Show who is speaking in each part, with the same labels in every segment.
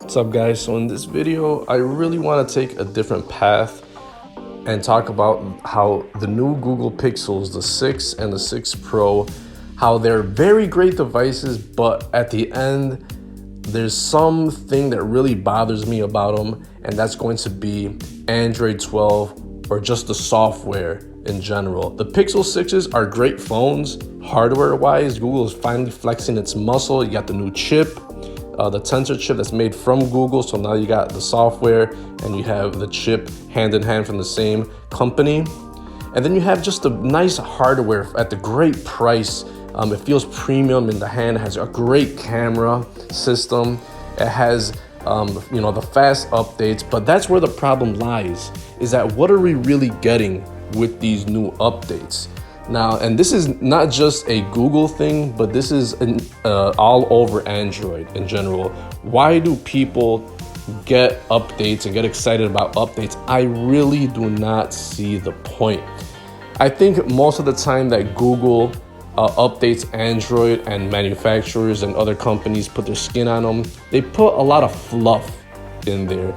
Speaker 1: What's up, guys? So in this video, I really want to take a different path and talk about how the new Google Pixels, the 6 and the 6 Pro, how they're very great devices, but at the end, there's something that really bothers me about them, and that's going to be Android 12 or just the software in general. The Pixel 6s are great phones, hardware-wise. Google is finally flexing its muscle. You got the new chip, the Tensor chip that's made from Google. So now you got the software and you have the chip hand in hand from the same company. And then you have just a nice hardware at the great price. It feels premium in the hand. It has a great camera system. It has the fast updates, but that's where the problem lies, is that what are we really getting with these new updates? Now, and this is not just a Google thing, but this is all over Android in general. Why do people get updates and get excited about updates? I really do not see the point. I think most of the time that Google updates Android and manufacturers and other companies put their skin on them, they put a lot of fluff in there.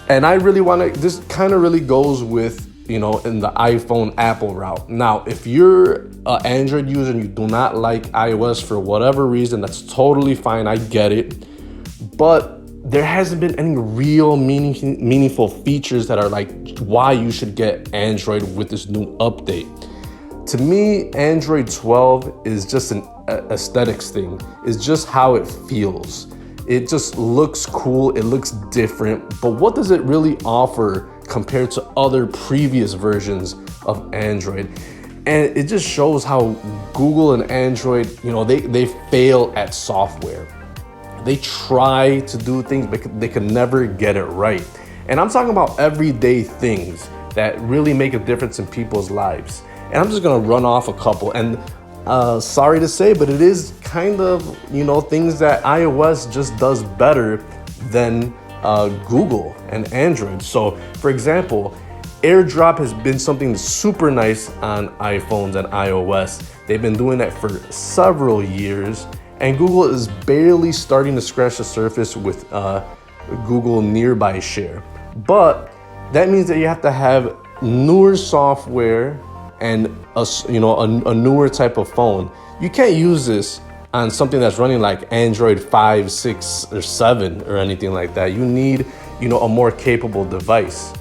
Speaker 1: And I really want to, this kind of really goes with, in the iPhone Apple route. Now, if you're an Android user and you do not like iOS for whatever reason, that's totally fine. I get it. But there hasn't been any real meaningful features that are like why you should get Android with this new update. To me, Android 12 is just an aesthetics thing. It's just how it feels. It just looks cool. It looks different. But what does it really offer compared to other previous versions of Android? And it just shows how Google and Android, they fail at software. They try to do things, but they can never get it right. And I'm talking about everyday things that really make a difference in people's lives. And I'm just gonna run off a couple. And sorry to say, but it is kind of, things that iOS just does better than Google and Android. So for example, Airdrop has been something super nice on iPhones and iOS. They've been doing that for several years, and Google is barely starting to scratch the surface with Google Nearby Share. But that means that you have to have newer software and a newer type of phone. You can't use this on something that's running like Android 5, 6, or 7 or anything like that. You need, a more capable device.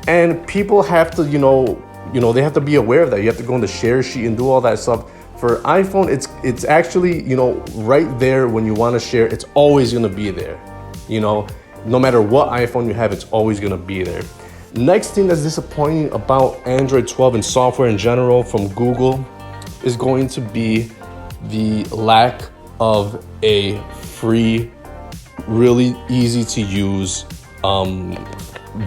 Speaker 1: And people have to, they have to be aware of that. You have to go in the share sheet and do all that stuff. For iPhone, it's actually, right there when you want to share, it's always gonna be there. No matter what iPhone you have, it's always gonna be there. Next thing that's disappointing about Android 12 and software in general from Google is going to be the lack of a free, really easy to use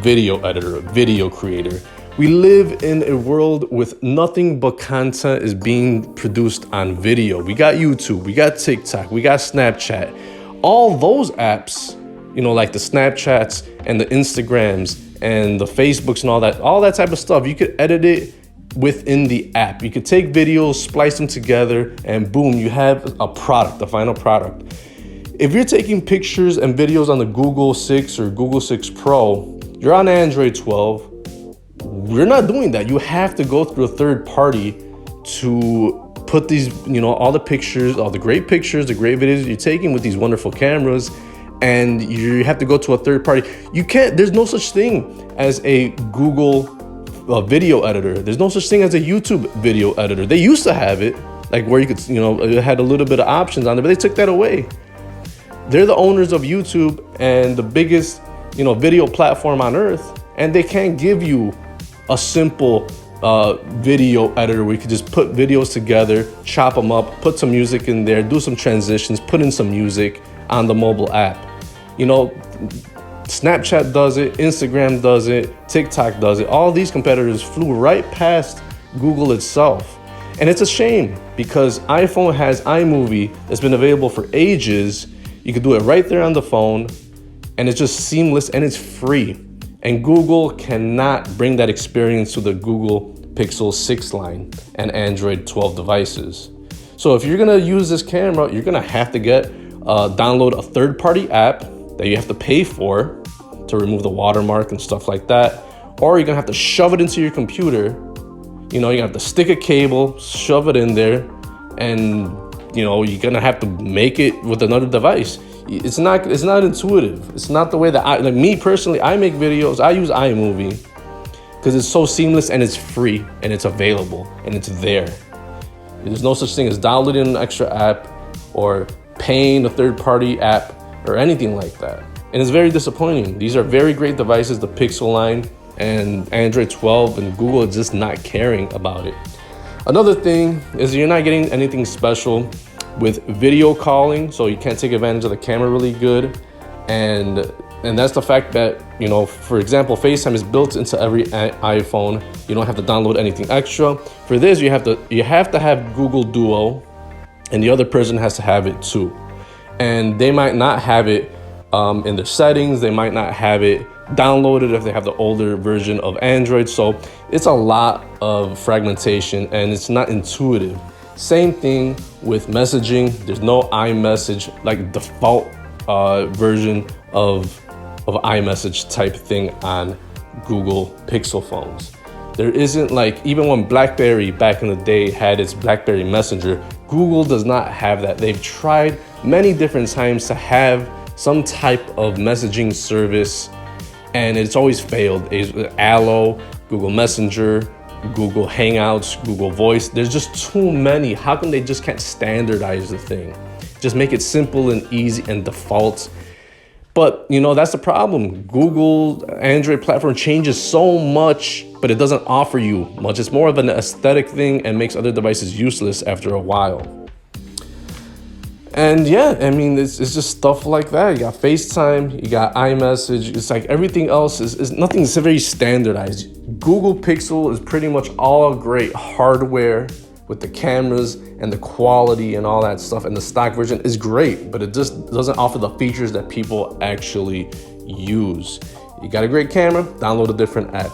Speaker 1: video editor, video creator. We live in a world with nothing but content is being produced on video. We got YouTube, we got TikTok, we got Snapchat. All those apps, like the Snapchats and the Instagrams and the Facebooks and all that type of stuff, you could edit it within the app. You could take videos, splice them together, and boom, you have a product, a final product. If you're taking pictures and videos on the Google 6 or Google 6 Pro, you're on Android 12. We're not doing that. You have to go through a third party to put these, all the pictures, all the great pictures, the great videos you're taking with these wonderful cameras, and you have to go to a third party. You can't, there's no such thing as a Google video editor. There's no such thing as a YouTube video editor. They used to have it, like where you could, it had a little bit of options on it, but they took that away. They're the owners of YouTube and the biggest, video platform on earth, and they can't give you a simple video editor where you could just put videos together, chop them up, put some music in there, do some transitions, put in some music on the mobile app. Snapchat does it, Instagram does it, TikTok does it. All these competitors flew right past Google itself. And it's a shame because iPhone has iMovie that's been available for ages. You could do it right there on the phone, and it's just seamless and it's free. And Google cannot bring that experience to the Google Pixel 6 line and Android 12 devices. So if you're gonna use this camera, you're gonna have to download a third-party app that you have to pay for to remove the watermark and stuff like that, or you're gonna have to shove it into your computer. You know, you're gonna have to stick a cable, shove it in there, and you know, you're gonna have to make it with another device. It's not intuitive. It's not the way that me personally, I make videos, I use iMovie because it's so seamless and it's free and it's available and it's there. There's no such thing as downloading an extra app or paying a third-party app or anything like that. And it's very disappointing. These are very great devices, the Pixel line and Android 12, and Google is just not caring about it. Another thing is you're not getting anything special with video calling, so you can't take advantage of the camera really good. And that's the fact that, you know, for example, FaceTime is built into every iPhone. You don't have to download anything extra. For this, you have to have Google Duo, and the other person has to have it too. And they might not have it in their settings. They might not have it downloaded if they have the older version of Android. So it's a lot of fragmentation and it's not intuitive. Same thing with messaging. There's no iMessage, like default version of iMessage type thing on Google Pixel phones. There isn't, like, even when BlackBerry back in the day had its BlackBerry Messenger, Google does not have that. They've tried many different times to have some type of messaging service, and it's always failed. It's Allo, Google Messenger, Google Hangouts, Google Voice. There's just too many. How come they just can't standardize the thing? Just make it simple and easy and default. But, you know, that's the problem. Google Android platform changes so much, but it doesn't offer you much. It's more of an aesthetic thing and makes other devices useless after a while. And yeah, I mean, it's just stuff like that. You got FaceTime, you got iMessage. It's like everything else is nothing's very standardized. Google Pixel is pretty much all great hardware with the cameras and the quality and all that stuff. And the stock version is great, but it just doesn't offer the features that people actually use. You got a great camera, download a different app.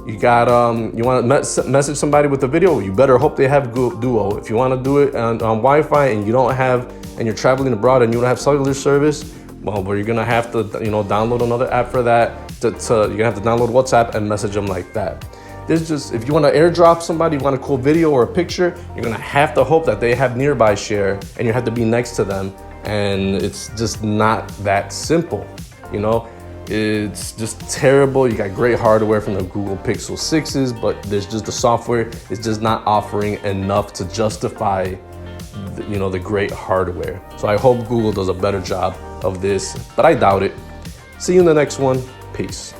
Speaker 1: You got you want to message somebody with a video, you better hope they have Duo. If you want to do it on Wi-Fi and you don't have, and you're traveling abroad and you don't have cellular service, well, you're gonna have to, you know, download another app for that. You're gonna have to download WhatsApp and message them like that. There's just, if you want to airdrop somebody, you want a cool video or a picture, you're gonna have to hope that they have nearby share and you have to be next to them. And it's just not that simple, you know? It's just terrible. You got great hardware from the Google Pixel 6s, but there's just the software is just not offering enough to justify the great hardware. So I hope Google does a better job of this, but I doubt it. See you in the next one. Peace.